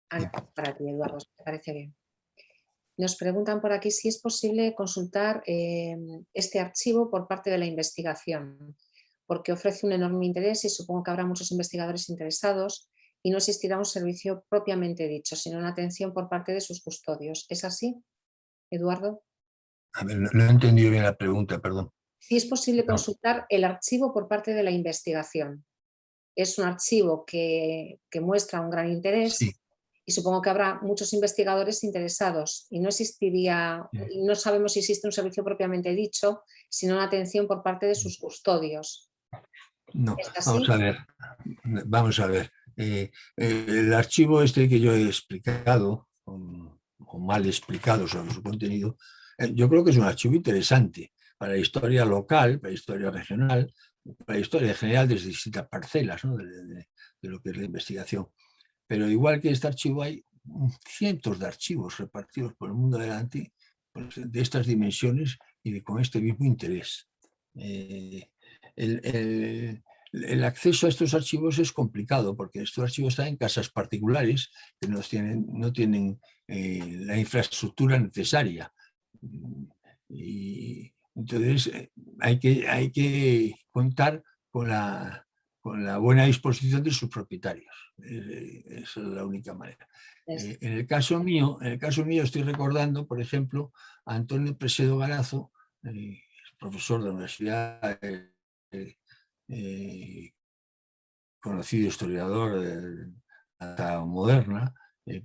Ana, Bien. para ti, Eduardo, si te parece bien. Nos preguntan por aquí si es posible consultar este archivo por parte de la investigación, porque ofrece un enorme interés y supongo que habrá muchos investigadores interesados y no existirá un servicio propiamente dicho, sino una atención por parte de sus custodios. ¿Es así, Eduardo? A ver, no he entendido bien la pregunta, perdón. Si es posible No. consultar el archivo por parte de la investigación. Es un archivo que muestra un gran Sí, interés y supongo que habrá muchos investigadores interesados y no existiría, sí. y no sabemos si existe un servicio propiamente dicho, sino una atención por parte de sus custodios. No, ¿Es vamos a así? ver. Vamos a ver. El archivo este que yo he explicado, o mal explicado sobre su contenido, yo creo que es un archivo interesante para la historia local, para la historia regional, para la historia en general desde distintas parcelas, ¿no? De lo que es la investigación. Pero igual que este archivo hay cientos de archivos repartidos por el mundo adelante, pues, de estas dimensiones con este mismo interés. Eh, el, el- el acceso a estos archivos es complicado porque estos archivos están en casas particulares que no tienen la infraestructura necesaria. Y entonces hay que contar con la buena disposición de sus propietarios. Esa es la única manera. Es- En el caso mío estoy recordando, por ejemplo, a Antonio Presedo Garazo, profesor de la Universidad, eh, conocido historiador de la moderna,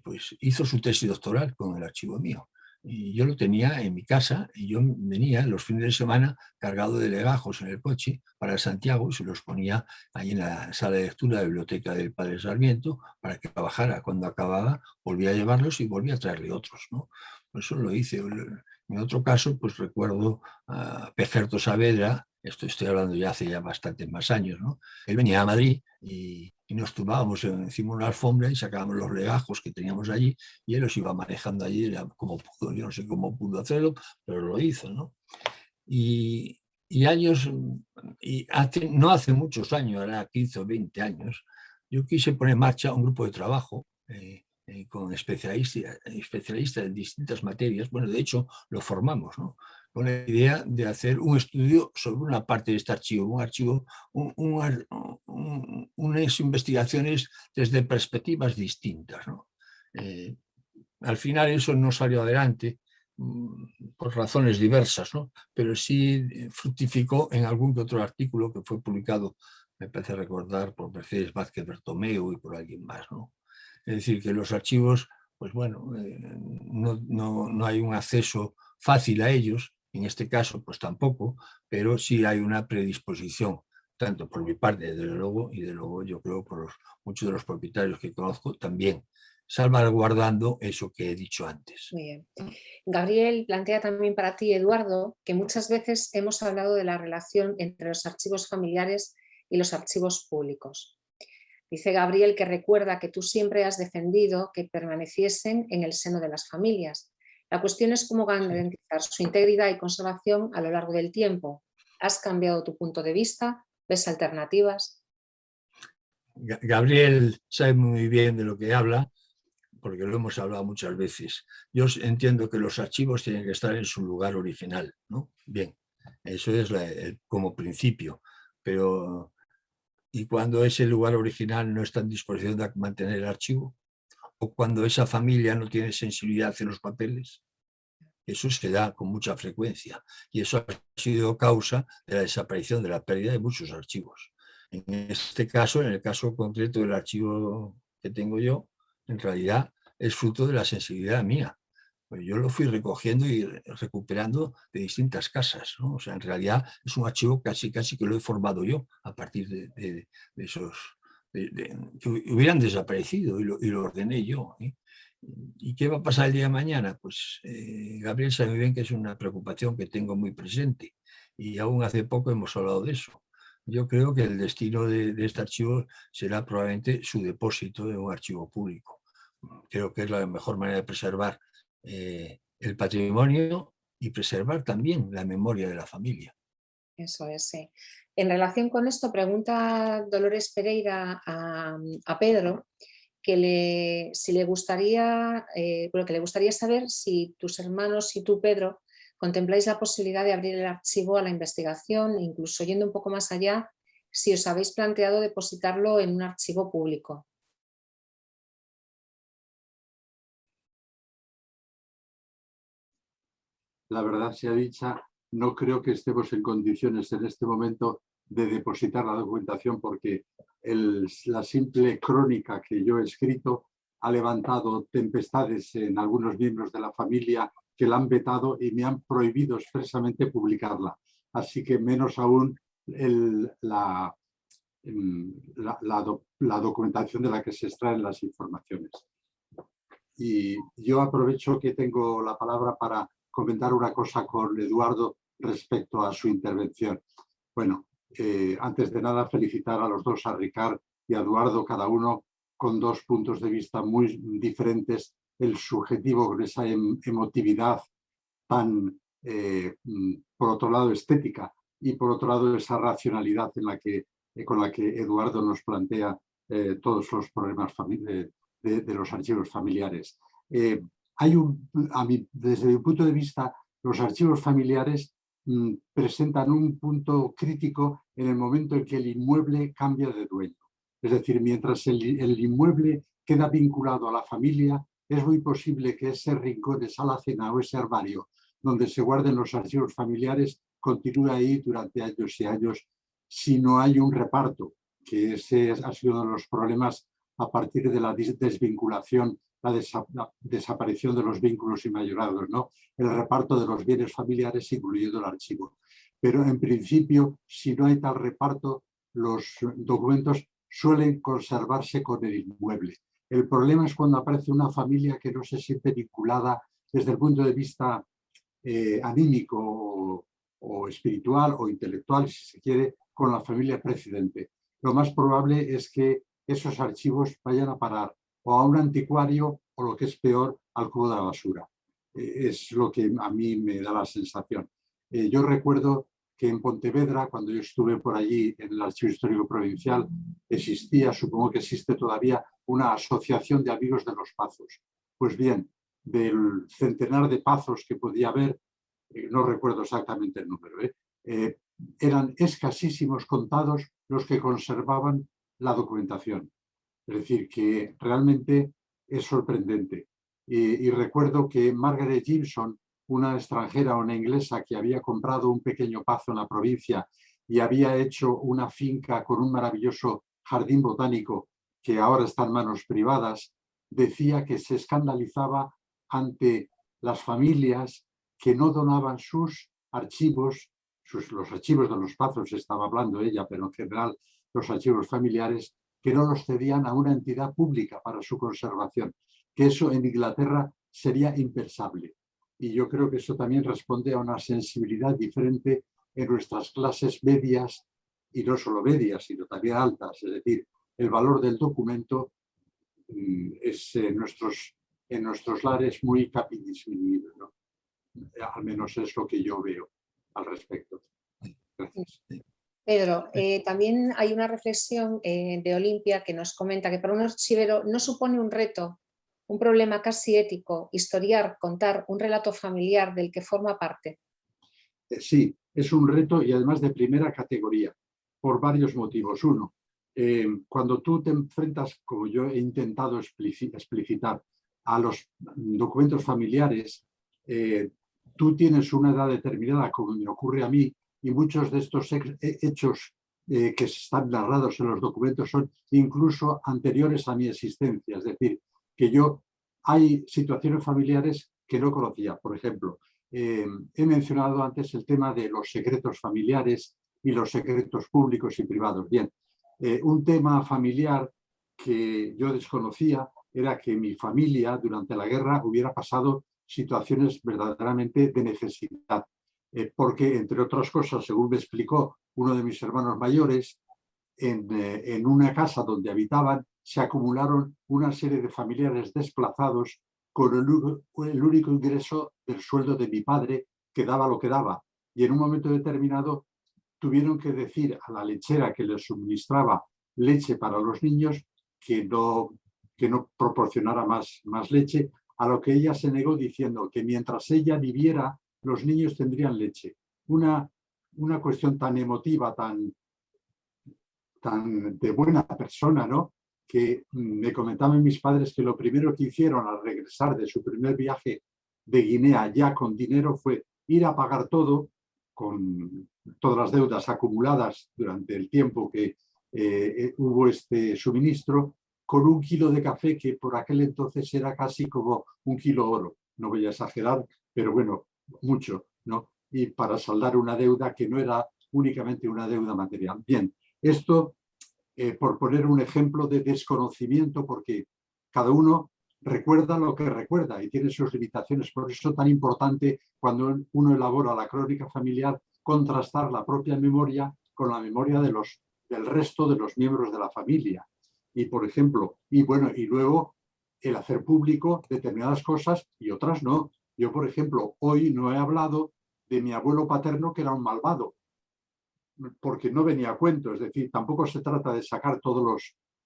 pues hizo su tesis doctoral con el archivo mío. Y yo lo tenía en mi casa y yo venía los fines de semana cargado de legajos en el coche para Santiago y se los ponía ahí en la sala de lectura de la biblioteca del Padre Sarmiento para que trabajara. Cuando acababa, volvía a llevarlos y volvía a traerle otros, ¿no? Por eso lo hice. En otro caso, pues recuerdo a Pejerto Saavedra, esto estoy hablando ya hace ya bastantes más años, ¿no? Él venía a Madrid y nos tumbábamos encima de una alfombra y sacábamos los legajos que teníamos allí y él los iba manejando allí como pudo. Yo no sé cómo pudo hacerlo, pero lo hizo, ¿no? Y años, no hace muchos años, ahora 15 o 20 años, yo quise poner en marcha un grupo de trabajo con especialistas en distintas materias. Bueno, de hecho, lo formamos, ¿no? Con la idea de hacer un estudio sobre una parte de este archivo, unas investigaciones desde perspectivas distintas, ¿no? Eh, Al final eso no salió adelante por razones diversas, ¿no? Pero sí fructificó en algún que otro artículo que fue publicado, me parece recordar, por Mercedes Vázquez Bertomeu y por alguien más, ¿no? Es decir, que los archivos, pues bueno, no hay un acceso fácil a ellos, en este caso pues tampoco, pero sí hay una predisposición, tanto por mi parte, desde luego, y de luego yo creo por muchos de los propietarios que conozco también, salvaguardando eso que he dicho antes. Muy bien. Gabriel plantea también para ti, Eduardo, que muchas veces hemos hablado de la relación entre los archivos familiares y los archivos públicos. Dice Gabriel que recuerda que tú siempre has defendido que permaneciesen en el seno de las familias. La cuestión es cómo Sí. garantizar su integridad y conservación a lo largo del tiempo. ¿Has cambiado tu punto de vista? ¿Ves alternativas? Gabriel sabe muy bien de lo que habla, porque lo hemos hablado muchas veces. Yo entiendo que los archivos tienen que estar en su lugar original, ¿no? Bien, eso es como principio, pero ¿y cuando ese lugar original no está en disposición de mantener el archivo? ¿O cuando esa familia no tiene sensibilidad hacia los papeles? Eso se da con mucha frecuencia y eso ha sido causa de la desaparición, de la pérdida de muchos archivos. En este caso, en el caso concreto del archivo que tengo yo, en realidad es fruto de la sensibilidad mía. Pues yo lo fui recogiendo y recuperando de distintas casas, ¿no? O sea, en realidad es un archivo casi que lo he formado yo a partir de esos que hubieran desaparecido y lo ordené yo, ¿eh? ¿Y qué va a pasar el día de mañana? Pues Gabriel sabe muy bien que es una preocupación que tengo muy presente y aún hace poco hemos hablado de eso. Yo creo que el destino de este archivo será probablemente su depósito en un archivo público. Creo que es la mejor manera de preservar el patrimonio y preservar también la memoria de la familia. Eso es, sí. En relación con esto, pregunta Dolores Pereira a Pedro si le gustaría, bueno, que le gustaría saber si tus hermanos y tú, Pedro, contempláis la posibilidad de abrir el archivo a la investigación, incluso yendo un poco más allá, si os habéis planteado depositarlo en un archivo público. La verdad sea dicha, no creo que estemos en condiciones en este momento de depositar la documentación porque la simple crónica que yo he escrito ha levantado tempestades en algunos miembros de la familia que la han vetado y me han prohibido expresamente publicarla. Así que menos aún la documentación de la que se extraen las informaciones. Y yo aprovecho que tengo la palabra para comentar una cosa con Eduardo respecto a su intervención. Bueno, antes de nada felicitar a los dos, a Ricard y a Eduardo, cada uno con dos puntos de vista muy diferentes, el subjetivo con esa emotividad tan, por otro lado, estética y por otro lado esa racionalidad con la que Eduardo nos plantea todos los problemas de los archivos familiares. Desde mi punto de vista, los archivos familiares presentan un punto crítico en el momento en que el inmueble cambia de dueño. Es decir, mientras el inmueble queda vinculado a la familia, es muy posible que ese rincón, esa alacena o ese armario donde se guarden los archivos familiares continúe ahí durante años y años si no hay un reparto, que ese ha sido uno de los problemas a partir de la desvinculación, la desaparición de los vínculos inmayorados, ¿no? El reparto de los bienes familiares, incluyendo el archivo. Pero en principio, si no hay tal reparto, los documentos suelen conservarse con el inmueble. El problema es cuando aparece una familia que no se siente vinculada desde el punto de vista anímico o espiritual o intelectual, si se quiere, con la familia precedente. Lo más probable es que esos archivos vayan a parar o a un anticuario o, lo que es peor, al cubo de la basura. Es lo que a mí me da la sensación. Yo recuerdo que en Pontevedra, cuando yo estuve por allí en el Archivo Histórico Provincial, existía, supongo que existe todavía, una asociación de amigos de los Pazos. Pues bien, del centenar de pazos que podía haber, no recuerdo exactamente el número, eran escasísimos contados los que conservaban la documentación. Es decir, que realmente es sorprendente. Y recuerdo que Margaret Gibson, una extranjera, una inglesa que había comprado un pequeño pazo en la provincia y había hecho una finca con un maravilloso jardín botánico que ahora está en manos privadas, decía que se escandalizaba ante las familias que no donaban sus archivos, los archivos de los pazos estaba hablando ella, pero en general los archivos familiares, que no los cedían a una entidad pública para su conservación, que eso en Inglaterra sería impensable. Y yo creo que eso también responde a una sensibilidad diferente en nuestras clases medias, y no solo medias, sino también altas. Es decir, el valor del documento es en nuestros lares muy disminuido, ¿no? Al menos es lo que yo veo al respecto. Gracias. Pedro, también hay una reflexión de Olimpia que nos comenta que para un archivero no supone un reto, un problema casi ético, historiar, contar un relato familiar del que forma parte. Sí, es un reto y además de primera categoría, por varios motivos. Uno, cuando tú te enfrentas, como yo he intentado explicitar, a los documentos familiares, tú tienes una edad determinada, como me ocurre a mí, y muchos de estos hechos que están narrados en los documentos son incluso anteriores a mi existencia. Es decir, que hay situaciones familiares que no conocía. Por ejemplo, he mencionado antes el tema de los secretos familiares y los secretos públicos y privados. Bien, un tema familiar que yo desconocía era que mi familia durante la guerra hubiera pasado situaciones verdaderamente de necesidad. Porque, entre otras cosas, según me explicó uno de mis hermanos mayores, en una casa donde habitaban se acumularon una serie de familiares desplazados con el único ingreso del sueldo de mi padre, que daba lo que daba. Y en un momento determinado tuvieron que decir a la lechera que les suministraba leche para los niños que que no proporcionara más leche, a lo que ella se negó diciendo que mientras ella viviera, los niños tendrían leche. Una cuestión tan emotiva, tan de buena persona, ¿no? Que me comentaban mis padres que lo primero que hicieron al regresar de su primer viaje de Guinea ya con dinero fue ir a pagar todo, con todas las deudas acumuladas durante el tiempo que hubo este suministro, con 1 kilo de café que por aquel entonces era casi como 1 kilo oro. No voy a exagerar, pero bueno, mucho, ¿no? Y para saldar una deuda que no era únicamente una deuda material. Bien, esto por poner un ejemplo de desconocimiento, porque cada uno recuerda lo que recuerda y tiene sus limitaciones. Por eso es tan importante cuando uno elabora la crónica familiar contrastar la propia memoria con la memoria del resto de los miembros de la familia. Y por ejemplo, y luego el hacer público determinadas cosas y otras no. Yo, por ejemplo, hoy no he hablado de mi abuelo paterno, que era un malvado, porque no venía a cuento. Es decir, tampoco se trata de sacar todas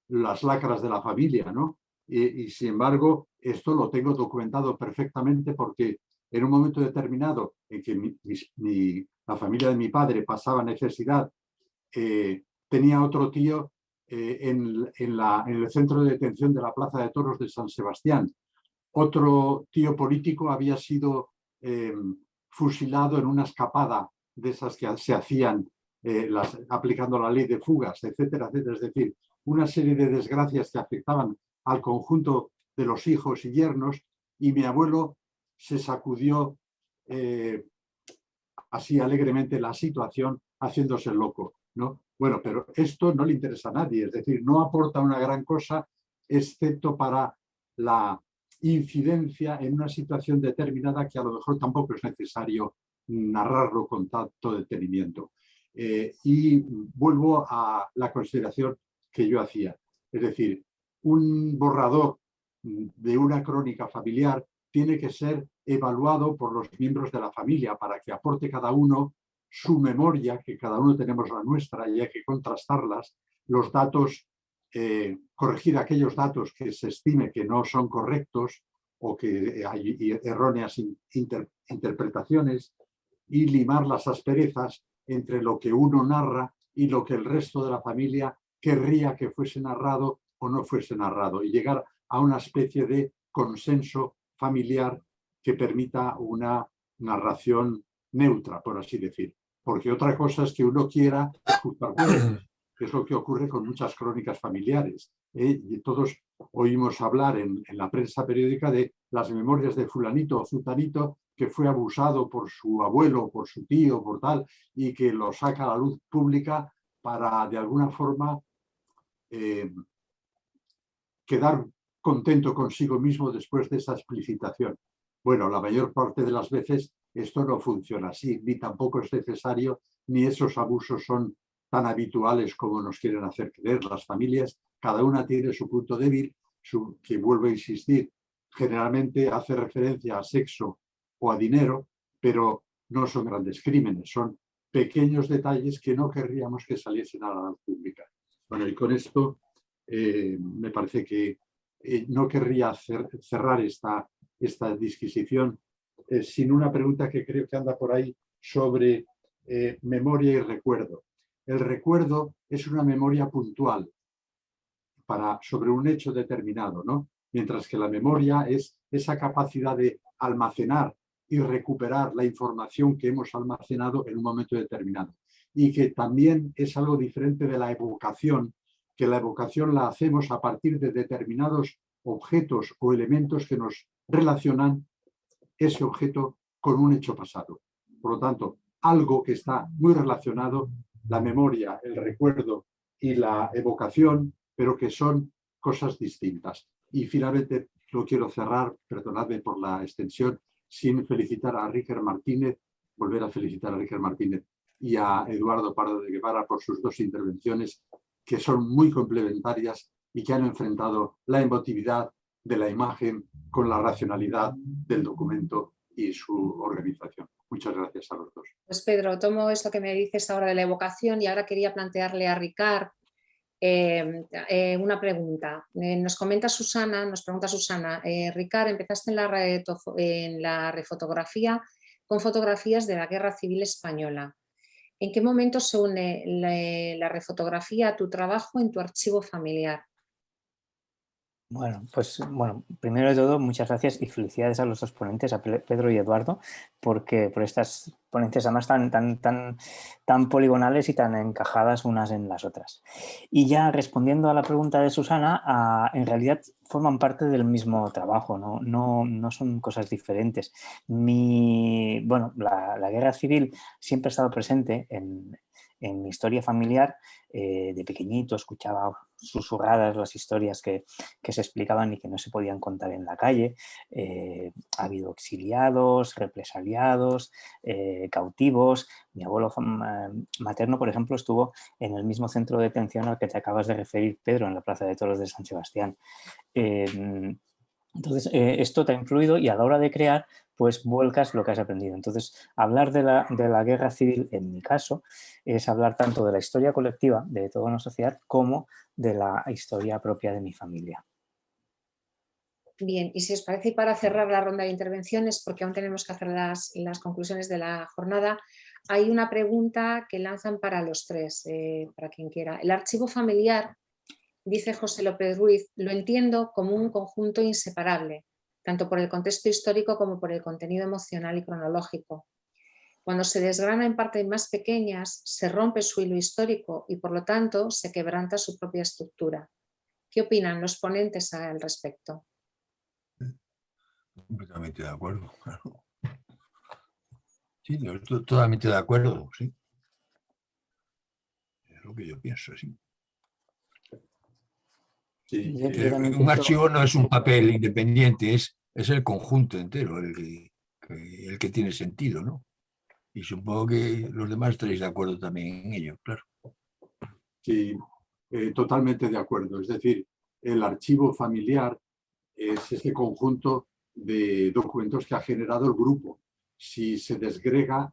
las lacras de la familia, ¿no? Y sin embargo, esto lo tengo documentado perfectamente, porque en un momento determinado en que la familia de mi padre pasaba necesidad, tenía otro tío en el centro de detención de la Plaza de Toros de San Sebastián. Otro tío político había sido fusilado en una escapada de esas que se hacían aplicando la ley de fugas, etcétera, etcétera. Es decir, una serie de desgracias que afectaban al conjunto de los hijos y yernos, y mi abuelo se sacudió así alegremente la situación, haciéndose loco, ¿no? Bueno, pero esto no le interesa a nadie, es decir, no aporta una gran cosa, excepto para la incidencia en una situación determinada que a lo mejor tampoco es necesario narrarlo con tanto detenimiento. Y vuelvo a la consideración que yo hacía. Es decir, un borrador de una crónica familiar tiene que ser evaluado por los miembros de la familia para que aporte cada uno su memoria, que cada uno tenemos la nuestra y hay que contrastarlas, los datos, corregir aquellos datos que se estime que no son correctos o que hay erróneas interpretaciones, y limar las asperezas entre lo que uno narra y lo que el resto de la familia querría que fuese narrado o no fuese narrado, y llegar a una especie de consenso familiar que permita una narración neutra, por así decir. Porque otra cosa es que uno quiera ajustar cuentas, que es lo que ocurre con muchas crónicas familiares. Y todos oímos hablar en la prensa periódica de las memorias de fulanito o zutanito que fue abusado por su abuelo, por su tío, por tal, y que lo saca a la luz pública para, de alguna forma, quedar contento consigo mismo después de esa explicitación. Bueno, la mayor parte de las veces esto no funciona así, ni tampoco es necesario, ni esos abusos son tan habituales como nos quieren hacer creer. Las familias, cada una tiene su punto débil, que vuelvo a insistir, generalmente hace referencia a sexo o a dinero, pero no son grandes crímenes, son pequeños detalles que no querríamos que saliesen a la luz pública. Bueno, y con esto me parece que no querría cerrar esta disquisición sin una pregunta que creo que anda por ahí sobre memoria y recuerdo. El recuerdo es una memoria puntual sobre un hecho determinado, ¿no? Mientras que la memoria es esa capacidad de almacenar y recuperar la información que hemos almacenado en un momento determinado. Y que también es algo diferente de la evocación, que la evocación la hacemos a partir de determinados objetos o elementos que nos relacionan ese objeto con un hecho pasado. Por lo tanto, algo que está muy relacionado, la memoria, el recuerdo y la evocación, pero que son cosas distintas. Y finalmente, lo quiero cerrar, perdonadme por la extensión, sin felicitar a Ríker Martínez, volver a felicitar a Ríker Martínez y a Eduardo Pardo de Guevara por sus dos intervenciones, que son muy complementarias y que han enfrentado la emotividad de la imagen con la racionalidad del documento y su organización. Muchas gracias a los dos. Pues Pedro, tomo esto que me dices ahora de la evocación y ahora quería plantearle a Ricard Una pregunta. Nos pregunta Susana, Ricard, empezaste en la refotografía con fotografías de la Guerra Civil Española. ¿En qué momento se une la refotografía a tu trabajo en tu archivo familiar? Bueno, pues primero de todo, muchas gracias y felicidades a los dos ponentes, a Pedro y Eduardo, por estas ponencias además tan poligonales y tan encajadas unas en las otras. Y ya respondiendo a la pregunta de Susana, en realidad forman parte del mismo trabajo, no son cosas diferentes. La guerra civil siempre ha estado presente en mi historia familiar. De pequeñito escuchaba susurradas las historias que se explicaban y que no se podían contar en la calle. Ha habido exiliados, represaliados, cautivos. Mi abuelo materno, por ejemplo, estuvo en el mismo centro de detención al que te acabas de referir, Pedro, en la Plaza de Toros de San Sebastián. Entonces, esto te ha influido y a la hora de crear, pues vuelcas lo que has aprendido. Entonces, hablar de la guerra civil, en mi caso, es hablar tanto de la historia colectiva de toda una sociedad como de la historia propia de mi familia. Bien, y si os parece, y para cerrar la ronda de intervenciones, porque aún tenemos que hacer las conclusiones de la jornada, hay una pregunta que lanzan para los tres, para quien quiera. El archivo familiar, dice José López Ruiz, lo entiendo como un conjunto inseparable, tanto por el contexto histórico como por el contenido emocional y cronológico. Cuando se desgrana en partes más pequeñas, se rompe su hilo histórico y por lo tanto se quebranta su propia estructura. ¿Qué opinan los ponentes al respecto? Completamente de acuerdo, claro. Sí, yo estoy totalmente de acuerdo, sí. Es lo que yo pienso, sí. Sí, Un archivo no es un papel independiente, es el conjunto entero el que tiene sentido, ¿no? Y supongo que los demás estaréis de acuerdo también en ello, claro. sí, totalmente de acuerdo. Es decir, el archivo familiar es ese conjunto de documentos que ha generado el grupo. Si se disgrega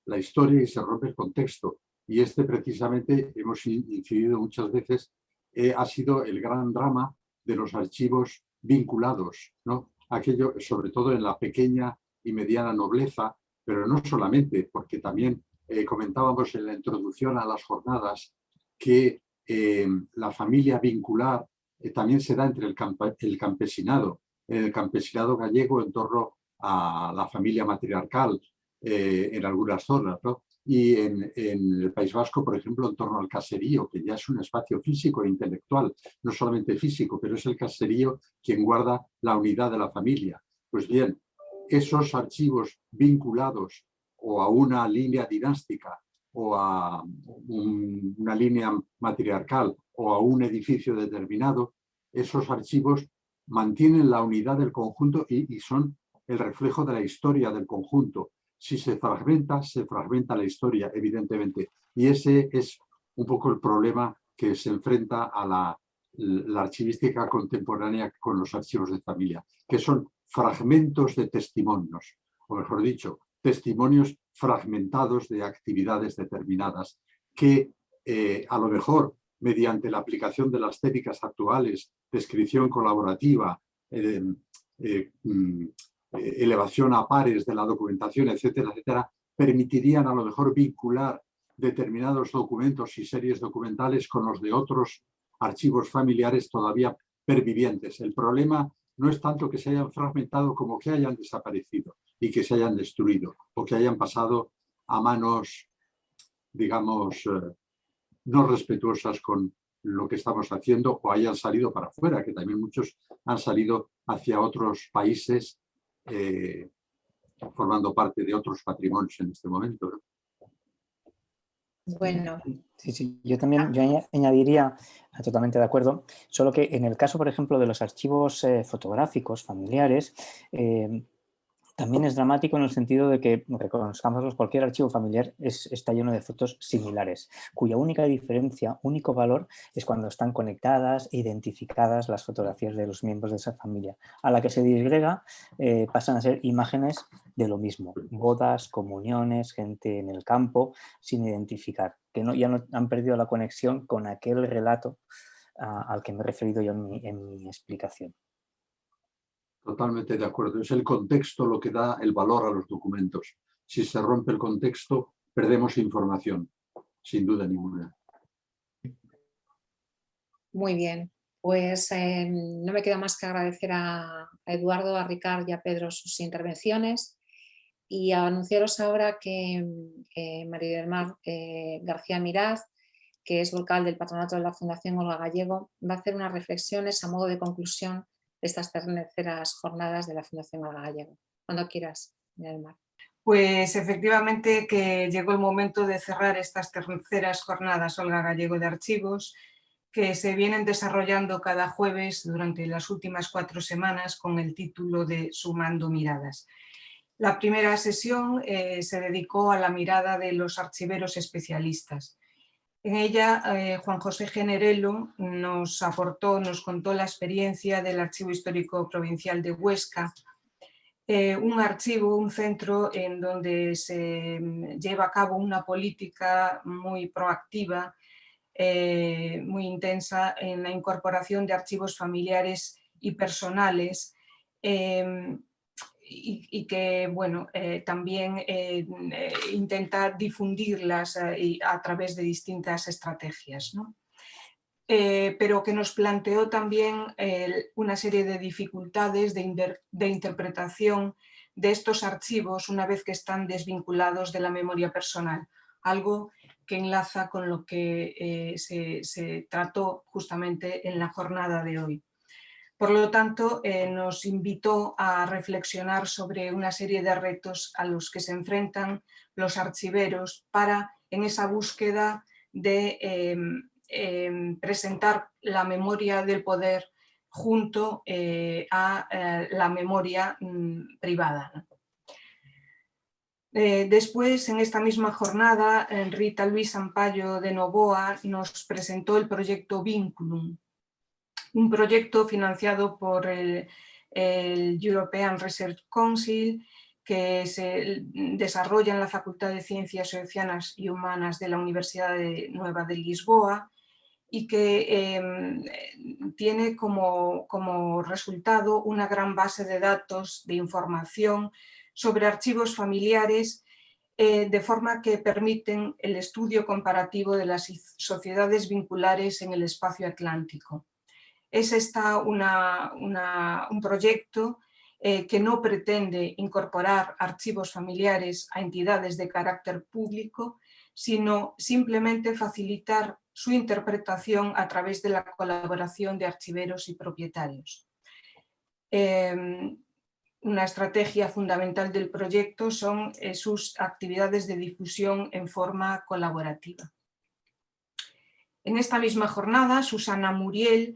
la historia y se rompe el contexto. Y este precisamente, hemos incidido muchas veces, ha sido el gran drama de los archivos vinculados, ¿no? Aquello, sobre todo en la pequeña y mediana nobleza, pero no solamente, porque también comentábamos en la introducción a las jornadas que la familia vincular también se da entre el campesinado gallego en torno a la familia matriarcal en algunas zonas, ¿no? Y en el País Vasco, por ejemplo, en torno al caserío, que ya es un espacio físico e intelectual, no solamente físico, pero es el caserío quien guarda la unidad de la familia. Pues bien, esos archivos vinculados o a una línea dinástica o a una línea matriarcal o a un edificio determinado, esos archivos mantienen la unidad del conjunto y son el reflejo de la historia del conjunto. Si se fragmenta la historia, evidentemente. Y ese es un poco el problema que se enfrenta a la archivística contemporánea con los archivos de familia, que son fragmentos de testimonios, o mejor dicho, testimonios fragmentados de actividades determinadas que a lo mejor mediante la aplicación de las técnicas actuales, descripción colaborativa, elevación a pares de la documentación, etcétera, etcétera, permitirían a lo mejor vincular determinados documentos y series documentales con los de otros archivos familiares todavía pervivientes. El problema no es tanto que se hayan fragmentado como que hayan desaparecido y que se hayan destruido o que hayan pasado a manos, digamos, no respetuosas con lo que estamos haciendo o hayan salido para afuera, que también muchos han salido hacia otros países formando parte de otros patrimonios en este momento, ¿no? Bueno. Sí, yo añadiría, totalmente de acuerdo, solo que en el caso, por ejemplo, de los archivos fotográficos familiares, También es dramático en el sentido de que, reconozcámoslo, cualquier archivo familiar está lleno de fotos similares, cuya única diferencia, único valor, es cuando están conectadas e identificadas las fotografías de los miembros de esa familia. A la que se disgrega pasan a ser imágenes de lo mismo, bodas, comuniones, gente en el campo, sin identificar, que ya no han perdido la conexión con aquel relato al que me he referido yo en mi explicación. Totalmente de acuerdo. Es el contexto lo que da el valor a los documentos. Si se rompe el contexto, perdemos información, sin duda ninguna. Muy bien, pues no me queda más que agradecer a Eduardo, a Ricard y a Pedro sus intervenciones y a anunciaros ahora que María del Mar García Miraz, que es vocal del patronato de la Fundación Olga Gallego, va a hacer unas reflexiones a modo de conclusión de estas terceras jornadas de la Fundación Olga Gallego. Cuando quieras, María del Mar. Pues efectivamente que llegó el momento de cerrar estas terceras jornadas Olga Gallego de Archivos, que se vienen desarrollando cada jueves durante las últimas 4 semanas con el título de Sumando Miradas. La primera sesión se dedicó a la mirada de los archiveros especialistas. En ella, Juan José Generelo nos contó la experiencia del Archivo Histórico Provincial de Huesca, un archivo, un centro en donde se lleva a cabo una política muy proactiva, muy intensa en la incorporación de archivos familiares y personales, y que bueno, también intenta difundirlas a través de distintas estrategias, ¿no? Pero que nos planteó también una serie de dificultades de interpretación de estos archivos una vez que están desvinculados de la memoria personal, algo que enlaza con lo que se trató justamente en la jornada de hoy. Por lo tanto, nos invitó a reflexionar sobre una serie de retos a los que se enfrentan los archiveros para, en esa búsqueda de presentar la memoria del poder junto a la memoria privada. Después, en esta misma jornada, Rita Luis Ampayo de Novoa nos presentó el proyecto Vinculum, un proyecto financiado por el European Research Council, que se desarrolla en la Facultad de Ciencias Sociales y Humanas de la Universidad Nueva de Lisboa y que tiene como resultado una gran base de datos, de información sobre archivos familiares, de forma que permiten el estudio comparativo de las sociedades vinculares en el espacio atlántico. Es un proyecto que no pretende incorporar archivos familiares a entidades de carácter público, sino simplemente facilitar su interpretación a través de la colaboración de archiveros y propietarios. Una estrategia fundamental del proyecto son sus actividades de difusión en forma colaborativa. En esta misma jornada, Susana Muriel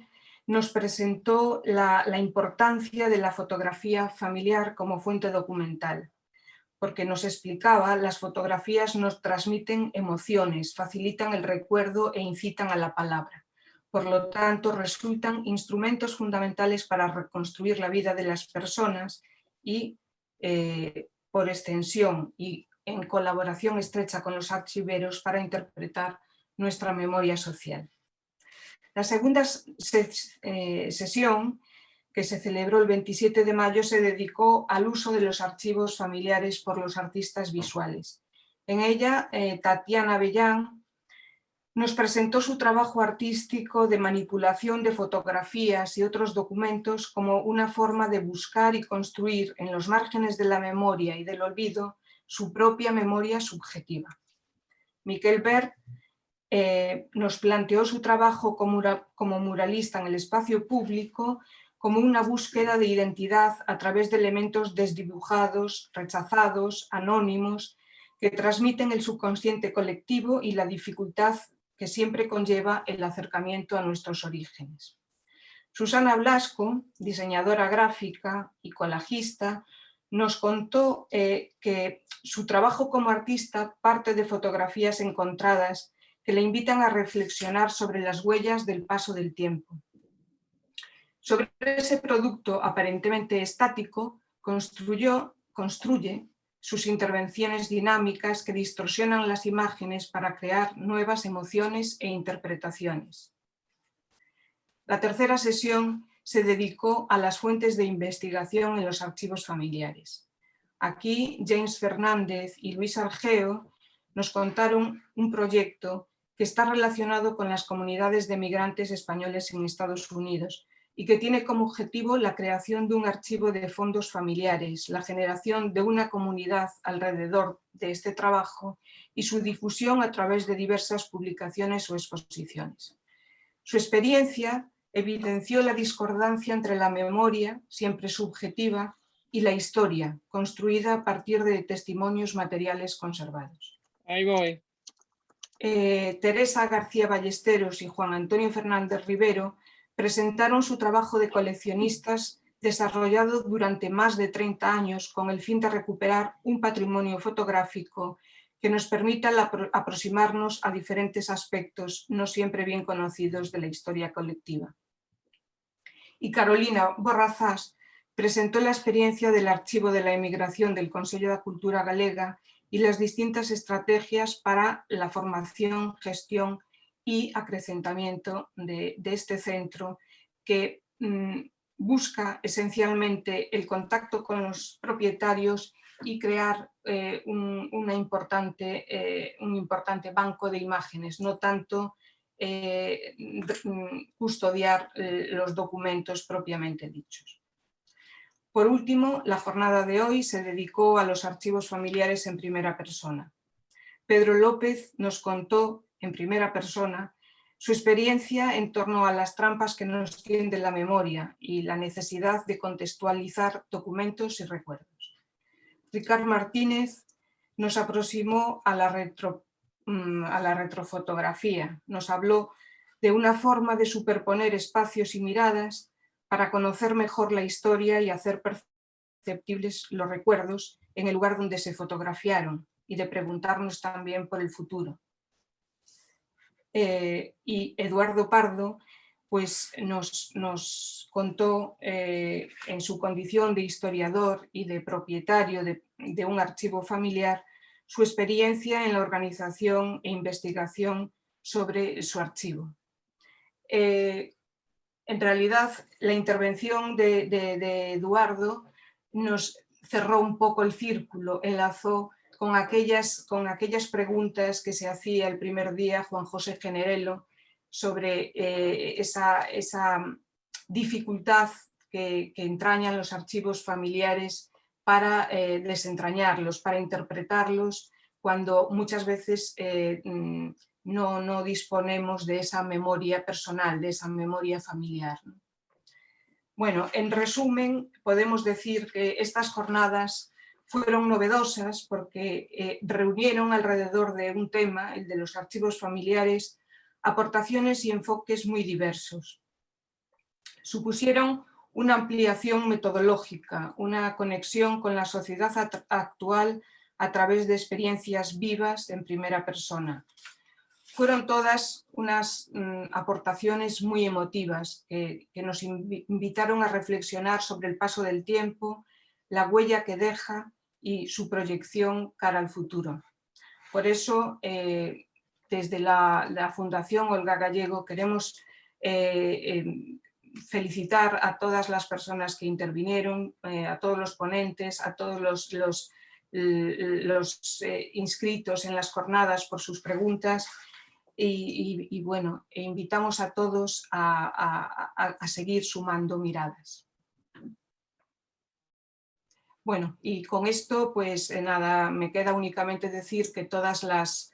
nos presentó la importancia de la fotografía familiar como fuente documental, porque nos explicaba las fotografías nos transmiten emociones, facilitan el recuerdo e incitan a la palabra. Por lo tanto, resultan instrumentos fundamentales para reconstruir la vida de las personas y, por extensión y en colaboración estrecha con los archiveros, para interpretar nuestra memoria social. La segunda sesión, que se celebró el 27 de mayo, se dedicó al uso de los archivos familiares por los artistas visuales. En ella, Tatiana Avellán nos presentó su trabajo artístico de manipulación de fotografías y otros documentos como una forma de buscar y construir en los márgenes de la memoria y del olvido su propia memoria subjetiva. Miquel Bert nos planteó su trabajo como muralista en el espacio público como una búsqueda de identidad a través de elementos desdibujados, rechazados, anónimos, que transmiten el subconsciente colectivo y la dificultad que siempre conlleva el acercamiento a nuestros orígenes. Susana Blasco, diseñadora gráfica y colajista, nos contó que su trabajo como artista parte de fotografías encontradas que le invitan a reflexionar sobre las huellas del paso del tiempo. Sobre ese producto aparentemente estático, construye sus intervenciones dinámicas que distorsionan las imágenes para crear nuevas emociones e interpretaciones. La tercera sesión se dedicó a las fuentes de investigación en los archivos familiares. Aquí James Fernández y Luis Argeo nos contaron un proyecto que está relacionado con las comunidades de migrantes españoles en Estados Unidos y que tiene como objetivo la creación de un archivo de fondos familiares, la generación de una comunidad alrededor de este trabajo y su difusión a través de diversas publicaciones o exposiciones. Su experiencia evidenció la discordancia entre la memoria, siempre subjetiva, y la historia, construida a partir de testimonios materiales conservados. Ahí voy. Teresa García Ballesteros y Juan Antonio Fernández Rivero presentaron su trabajo de coleccionistas desarrollado durante más de 30 años con el fin de recuperar un patrimonio fotográfico que nos permita aproximarnos a diferentes aspectos no siempre bien conocidos de la historia colectiva. Y Carolina Borrazás presentó la experiencia del Archivo de la Emigración del Consello da Cultura Galega y las distintas estrategias para la formación, gestión y acrecentamiento de este centro que busca esencialmente el contacto con los propietarios y crear un importante banco de imágenes, no tanto custodiar los documentos propiamente dichos. Por último, la jornada de hoy se dedicó a los archivos familiares en primera persona. Pedro López nos contó en primera persona su experiencia en torno a las trampas que nos tiende la memoria y la necesidad de contextualizar documentos y recuerdos. Ricard Martínez nos aproximó a la retrofotografía, nos habló de una forma de superponer espacios y miradas para conocer mejor la historia y hacer perceptibles los recuerdos en el lugar donde se fotografiaron y de preguntarnos también por el futuro. Y Eduardo Pardo pues nos contó en su condición de historiador y de propietario de un archivo familiar su experiencia en la organización e investigación sobre su archivo. En realidad, la intervención de Eduardo nos cerró un poco el círculo, enlazó con aquellas preguntas que se hacía el primer día Juan José Generelo sobre esa dificultad que entrañan los archivos familiares para desentrañarlos, para interpretarlos, cuando muchas veces no disponemos de esa memoria personal, de esa memoria familiar. Bueno, en resumen, podemos decir que estas jornadas fueron novedosas porque reunieron alrededor de un tema, el de los archivos familiares, aportaciones y enfoques muy diversos. Supusieron una ampliación metodológica, una conexión con la sociedad actual a través de experiencias vivas en primera persona. Fueron todas unas aportaciones muy emotivas que nos invitaron a reflexionar sobre el paso del tiempo, la huella que deja y su proyección cara al futuro. Por eso, desde la Fundación Olga Gallego queremos felicitar a todas las personas que intervinieron, a todos los ponentes, a todos los inscritos en las jornadas por sus preguntas. Y bueno, invitamos a todos a seguir sumando miradas. Bueno, y con esto pues nada, me queda únicamente decir que todas las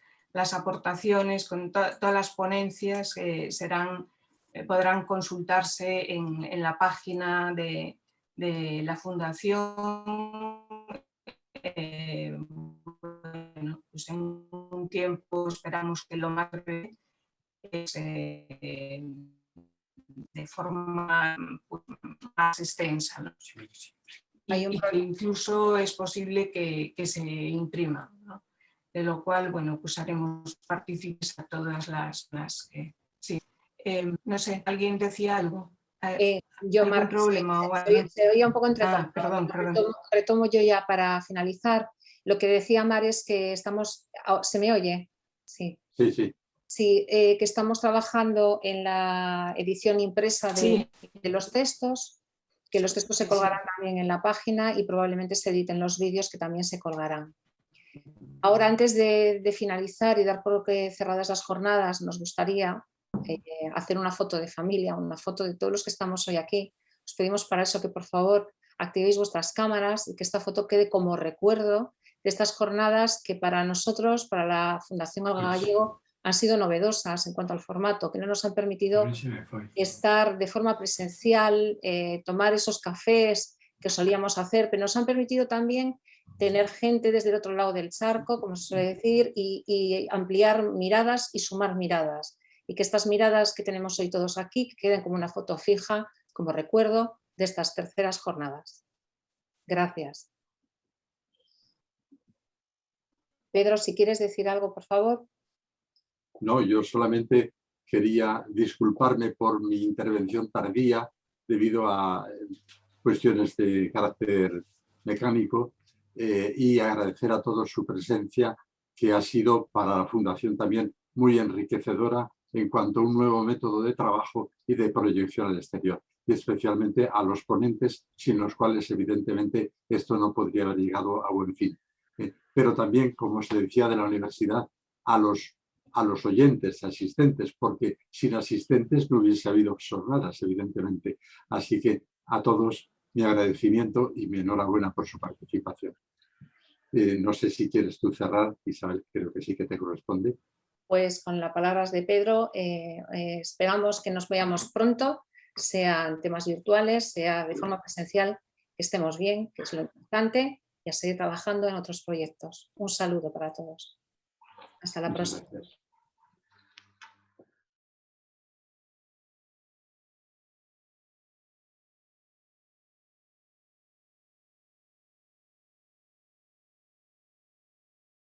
aportaciones, con todas las ponencias podrán consultarse en la página de la Fundación. Bueno, pues en un tiempo esperamos que lo más breve es de forma más extensa, ¿no? Hay un y que incluso es posible que se imprima, ¿no? De lo cual, bueno, pues haremos partícipes a todas las que... Sí. No sé, ¿alguien decía algo? Yo, ¿Algún Mar, problema o algo? se oía un poco entrecortado. Perdón. Retomo yo ya para finalizar. Lo que decía Mar es que estamos... ¿Se me oye? Sí. Sí. Sí, que estamos trabajando en la edición impresa de los textos, que los textos se colgarán también en la página y probablemente se editen los vídeos que también se colgarán. Ahora, antes de finalizar y dar por cerradas las jornadas, nos gustaría hacer una foto de familia, una foto de todos los que estamos hoy aquí. Os pedimos para eso que por favor activéis vuestras cámaras y que esta foto quede como recuerdo de estas jornadas que para nosotros, para la Fundación Alga Gallego, han sido novedosas en cuanto al formato, que no nos han permitido estar de forma presencial, tomar esos cafés que solíamos hacer, pero nos han permitido también tener gente desde el otro lado del charco, como se suele decir, y ampliar miradas y sumar miradas. Y que estas miradas que tenemos hoy todos aquí que queden como una foto fija, como recuerdo de estas terceras jornadas. Gracias. Pedro, si quieres decir algo, por favor. No, yo solamente quería disculparme por mi intervención tardía debido a cuestiones de carácter mecánico y agradecer a todos su presencia, que ha sido para la Fundación también muy enriquecedora en cuanto a un nuevo método de trabajo y de proyección al exterior, y especialmente a los ponentes, sin los cuales evidentemente esto no podría haber llegado a buen fin. Pero también, como se decía de la universidad, a los oyentes, asistentes, porque sin asistentes no hubiese habido jornadas, evidentemente. Así que a todos mi agradecimiento y mi enhorabuena por su participación. No sé si quieres tú cerrar, Isabel, creo que sí que te corresponde. Pues con las palabras de Pedro, esperamos que nos veamos pronto, sea en temas virtuales, sea de forma presencial, que estemos bien, que es lo importante, y a seguir trabajando en otros proyectos. Un saludo para todos. Hasta la próxima. Gracias.